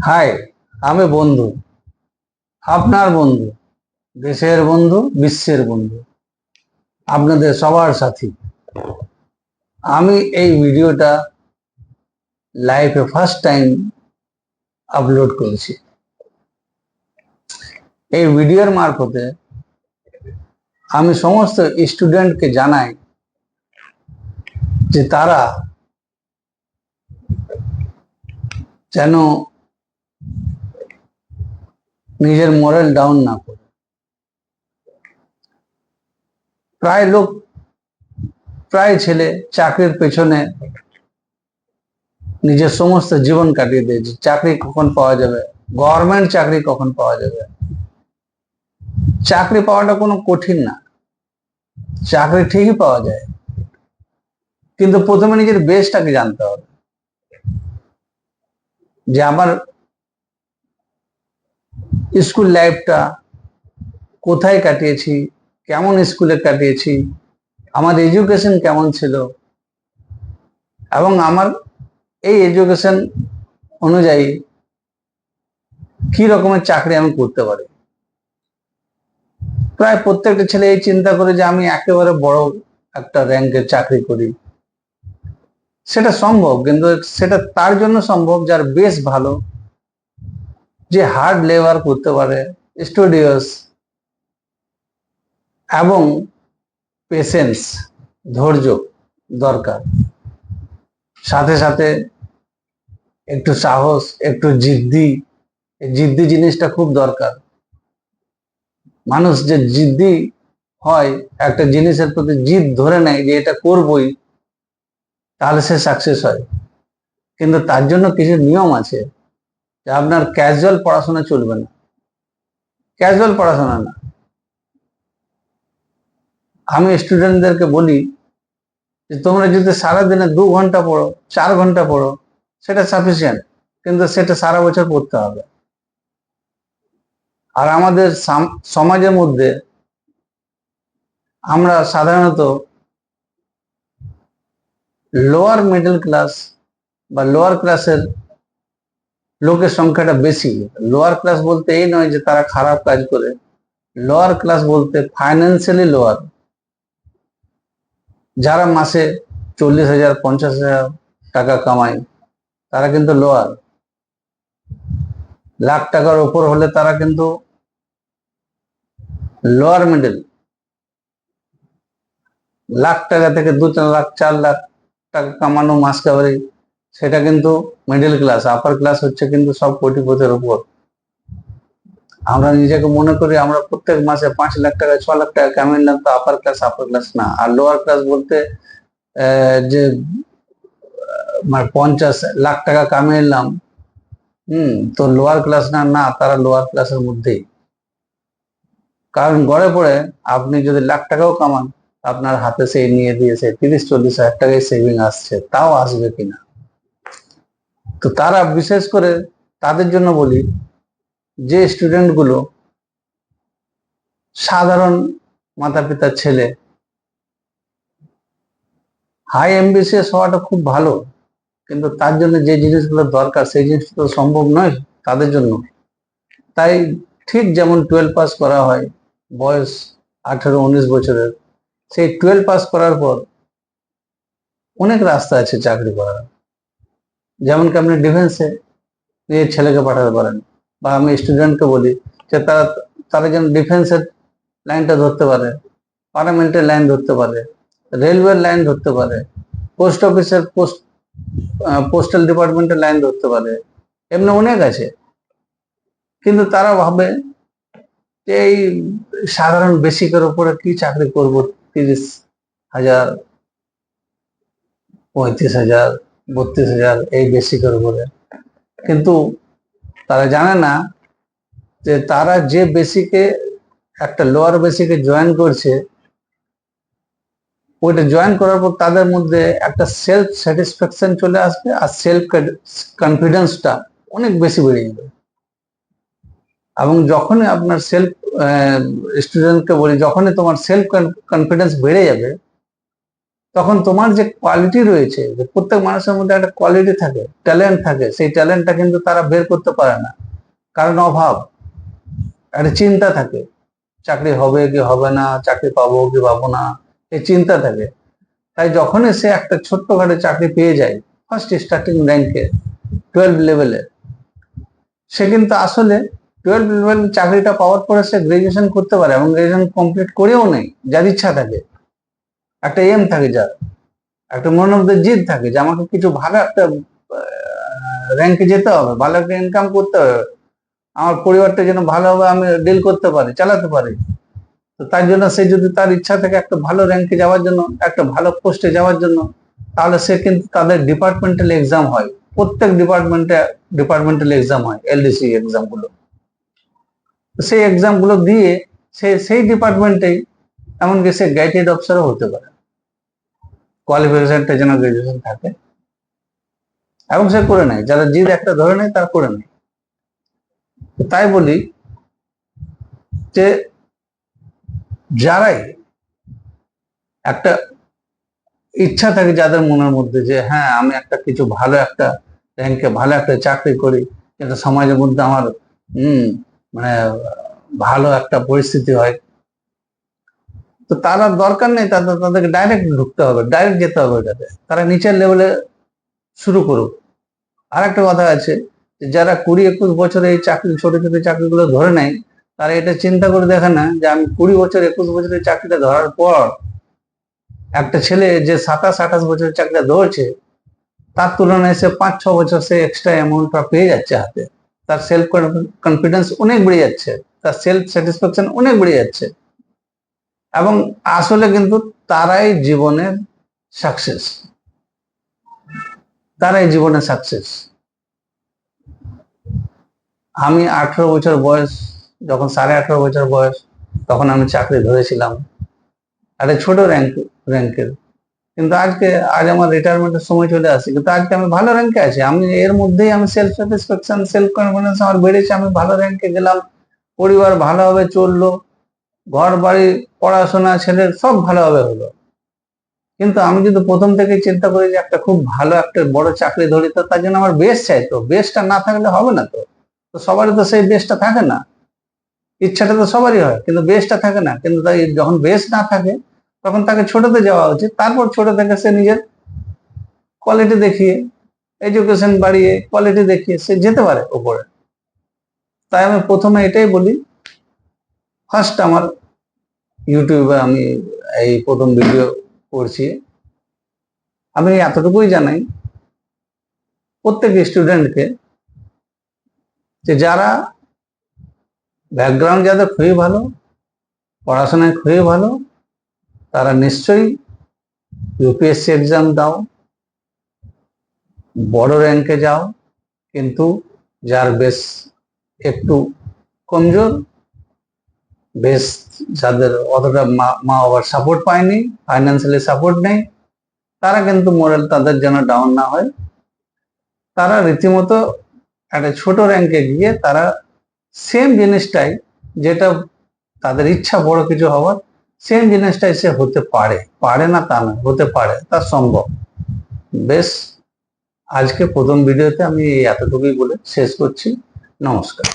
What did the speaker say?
High, আমি বন্ধু, আপনার বন্ধু, দেশের বন্ধু, বিশ্বের বন্ধু, আপনাদের সবার সাথী। আমি এই ভিডিওটা লাইফে ফার্স্ট টাইম আপলোড করেছি। এই ভিডিওর মারফতে আমি সমস্ত স্টুডেন্টকে জানাই যে তারা যেন নিজের মোরাল ডাউন না করে। প্রায় লোক, প্রায় ছেলে চাকরির পেছনে নিজের সমস্ত জীবন কাটিয়ে দিয়েছে। চাকরি কখন পাওয়া যাবে, গভর্নমেন্ট চাকরি কখন পাওয়া যাবে। চাকরি পাওয়াটা কোনো কঠিন না, চাকরি ঠিকই পাওয়া যায়, কিন্তু প্রথমে নিজের বেসটাকে জানতে হবে যে আমার স্কুল লাইফটা কোথায় কাটিয়েছি, কেমন স্কুলে কাটিয়েছি, আমার এডুকেশন কেমন ছিল, এবং আমার এই এডুকেশন অনুযায়ী কি রকমের চাকরি আমি করতে পারি। প্রায় প্রত্যেকটা ছেলে এই চিন্তা করে যে আমি একেবারে বড় একটা র্যাঙ্কের চাকরি করি। সেটা সম্ভব, কিন্তু সেটা তার জন্য সম্ভব যার বেস ভালো, যে হার্ড লেবার করতে পারে, স্টুডিয়াস এবং পেশেন্স, ধৈর্য দরকার। সাথে সাথে একটু সাহস, একটু জিদ্দি, জিদ্দি জিনিসটা খুব দরকার। মানুষ যে জিদ্দি হয়, একটা জিনিসের প্রতি জিদ ধরে নেয় যে এটা করবই, তাহলে সে সাকসেস হয়। কিন্তু তার জন্য কিছু নিয়ম আছে, যে আপনার ক্যাজুয়াল পড়াশোনা চলবে না। ক্যাজুয়াল পড়াশোনা না, আমি স্টুডেন্টদেরকে বলি যে তোমরা যদি সারাদিনে 2 ঘন্টা পড়ো, 4 ঘন্টা পড়ো, সেটা সাফিসিয়েন্ট, কিন্তু সেটা সারা বছর পড়তে হবে। আর আমাদের সমাজের মধ্যে আমরা সাধারণত লোয়ার মিডল ক্লাস বা লোয়ার ক্লাসের লোকের সংখ্যাটা বেশি। লোয়ার ক্লাস বলতে এই নয় যে তারা খারাপ কাজ করে, লোয়ার ক্লাস বলতে ফাইন্যান্সিয়ালি লোয়ার, যারা মাসে 40,000 50,000 টাকা কামায়, তারা কিন্তু লোয়ার। লাখ টাকার উপর হলে তারা কিন্তু লোয়ার মিডল। লাখ টাকা থেকে 2 লাখ 4 লাখ টাকা কামানো মাস কাভারি, সেটা কিন্তু মিডল ক্লাস। আপার ক্লাস হচ্ছে কিন্তু সব কোটিপতির উপর। আমরা নিজেকে মনে করি আমরা প্রত্যেক মাসে 5 লাখ টাকা 6 লাখ টাকা কামিয়ে নিলাম, তো আপার ক্লাস। আপার ক্লাস না। আর লোয়ার ক্লাস বলতে যে 50 লাখ টাকা কামিয়ে নিলাম, তো লোয়ার ক্লাস না, না, তারা লোয়ার ক্লাসের মধ্যেই। কারণ গড়ে পড়ে আপনি যদি লাখ টাকাও কামান, আপনার হাতে সেই নিয়ে দিয়েছে 30-40 হাজার টাকায় সেভিং আসছে, তাও আসবে কিনা। তো তারা বিশেষ করে তাদের জন্য বলি, যে স্টুডেন্ট গুলো সাধারণ মাতা পিতার ছেলে, হাই এমবিসিএস হওয়াটা খুব ভালো, কিন্তু তার জন্য যে জিনিসগুলো দরকার সেই জিনিসগুলো সম্ভব নয় তাদের জন্য। তাই ঠিক যেমন 12 পাস করা হয় বয়স 18-19 বছরের, সেই 12 পাস করার পর অনেক রাস্তা আছে চাকরি করার। যেমন কি আপনি ডিফেন্সে নিজের ছেলেকে পাঠাতে পারেন, বা আমি স্টুডেন্টকে বলি যে তারা তারা যেন ডিফেন্সের লাইনটা ধরতে পারে, পার্লামেন্টের লাইন ধরতে পারে, রেলওয়ের লাইন ধরতে পারে, পোস্ট অফিসের পোস্টাল ডিপার্টমেন্টের লাইন ধরতে পারে। এমনি অনেক আছে, কিন্তু তারা ভাবে যে এই সাধারণ বেসিকের উপরে কি চাকরি করব, 30,000 35,000 32,000 এই বেসিকের উপরে। কিন্তু তারা জানে না যে তারা যে বেসিকে, একটা লোয়ার বেসিকে জয়েন করছে, ওইটা জয়েন করার পর তাদের মধ্যে একটা সেলফ স্যাটিসফ্যাকশন চলে আসবে, আর সেলফ কনফিডেন্সটা অনেক বেশি বেড়ে যাবে। এবং যখনই আপনার সেলফ, স্টুডেন্টকে বলি, যখনই তোমার সেলফ কনফিডেন্স বেড়ে যাবে, তখন তোমার যে কোয়ালিটি রয়েছে, যে প্রত্যেক মানুষের মধ্যে একটা কোয়ালিটি থাকে, ট্যালেন্ট থাকে, সেই ট্যালেন্টটা কিন্তু তারা বের করতে পারে না, কারণ অভাব, একটা চিন্তা থাকে, চাকরি হবে কি হবে না, চাকরি পাবো কি পাবো না, এই চিন্তা থাকে। তাই যখনই সে একটা ছোট্টখাটো চাকরি পেয়ে যায় ফার্স্ট স্টার্টিং র্যাঙ্কে 12 লেভেলে, সে কিন্তু আসলে 12 লেভেল চাকরিটা পাওয়ার পরে সে গ্রাজুয়েশন করতে পারে, এবং গ্রাজুয়েশন কমপ্লিট করেও নেই, যার ইচ্ছা থাকে, একটা এম থাকে, যার একটা মনের মধ্যে জিদ থাকে যে আমাকে কিছু ভালো একটা র্যাঙ্কে যেতে হবে, ভালো একটা ইনকাম করতে হবে, আমার পরিবারটা যেন ভালোভাবে আমি ডিল করতে পারি, চালাতে পারি। তো তার জন্য সে যদি তার ইচ্ছা থাকে একটা ভালো র্যাঙ্কে যাওয়ার জন্য, একটা ভালো পোস্টে যাওয়ার জন্য, তাহলে সে কিন্তু তাদের ডিপার্টমেন্টাল এক্সাম হয়, প্রত্যেক ডিপার্টমেন্টাল এক্সাম হয়, এলডিসি এক্সাম গুলো। সেই এক্সাম গুলো দিয়ে সে সেই ডিপার্টমেন্টেই, এমনকি সে গ্যাজেটেড অফিসারও হতে পারে, কোয়ালিফিকেশনটা যেন গ্রাজুয়েশন থাকে, এবং সে করে নেয়, যারা জিদ একটা ধরে নেয় তারা করে নেয়। তাই বলি যে যারাই একটা ইচ্ছা থাকে যাদের মনের মধ্যে যে হ্যাঁ আমি একটা কিছু ভালো একটা র্যাঙ্কে ভালো একটা চাকরি করি, কিন্তু সমাজের মধ্যে আমার মানে ভালো একটা পরিস্থিতি হয়, তো তারা দরকার নেই, তাদেরকে ডাইরেক্ট ঢুকতে হবে, ডাইরেক্ট যেতে হবে ওটাতে, তারা নিচের লেভেলে শুরু করুক। আর একটা কথা আছে, যারা 20-21 বছরে এই চাকরি, ছোট ছোট চাকরিগুলো ধরে নেয়, তারা এটা চিন্তা করে দেখে না যে আমি 20 বছর 21 বছরের চাকরিটা ধরার পর একটা ছেলে যে 27-28 বছরের চাকরিটা ধরছে, তার তুলনায় সে 5-6 বছর সে এক্সট্রা অ্যামাউন্টটা পেয়ে যাচ্ছে হাতে, তার সেলফ কনফিডেন্স অনেক বেড়ে যাচ্ছে, তার সেলফ স্যাটিসফ্যাকশন অনেক বেড়ে যাচ্ছে, এবং আসলে কিন্তু তারাই জীবনের সাকসেস, তারাই জীবনের সাকসেস। আমি 18 বছর বয়স, যখন 18.5 বছর বয়স, তখন আমি চাকরি ধরেছিলাম একটা ছোট র্যাঙ্কের, কিন্তু আজ আমার রিটায়ারমেন্টের সময় চলে আসছে, কিন্তু আজকে আমি ভালো র্যাঙ্কে আছি, আমি এর মধ্যেই আমি সেলফ স্যাটিসফ্যাকশন, সেলফ কনফিডেন্স আমার বেড়েছে, আমি ভালো র্যাঙ্কে গেলাম, পরিবার ভালোভাবে চললো, ঘর বাড়ি পড়াশোনা ছেলের সব ভালোভাবে হলো। কিন্তু আমি যদি প্রথম থেকে চিন্তা করি যে একটা খুব ভালো একটা বড় চাকরি ধরি, তো তার জন্য আমার বেস চাই, তো বেসটা না থাকলে হবে না। তো তো সবারই তো সেই বেসটা থাকে না, ইচ্ছাটা তো সবারই হয় কিন্তু বেসটা থাকে না, কিন্তু তাই যখন বেস না থাকে তখন তাকে ছোটতে যাওয়া উচিত, তারপর ছোট থেকে সে নিজের কোয়ালিটি দেখিয়ে, এডুকেশন বাড়িয়ে, কোয়ালিটি দেখিয়ে সে যেতে পারে উপরে। তাই আমি প্রথমে এটাই বলি, ফার্স্ট আমার ইউটিউবে আমি এই প্রথম ভিডিও করছি, আমি এতটুকুই জানাই প্রত্যেক স্টুডেন্টকে যে যারা ব্যাকগ্রাউন্ড যাদের খুবই ভালো, পড়াশোনায় খুবই ভালো, তারা নিশ্চয়ই ইউপিএসসি এক্সাম দাও, বড় র্যাঙ্কে যাও, কিন্তু যার বেশ একটু কমজোর, বেশ যাদের অতটা মা বাবার সাপোর্ট পায়নি, ফাইন্যান্সিয়ালি সাপোর্ট নেই, তারা কিন্তু মোরাল তাদের যেন ডাউন না হয়, তারা রীতিমতো একটা ছোট র্যাঙ্কে গিয়ে তারা সেম জিনিসটাই, যেটা তাদের ইচ্ছা বড় কিছু হওয়ার, সেম জিনিসটাই সে হতে পারে, পারে না তা না, হতে পারে, তা সম্ভব। বেশ, আজকে প্রথম ভিডিওতে আমি এতটুকুই বলে শেষ করছি। নমস্কার।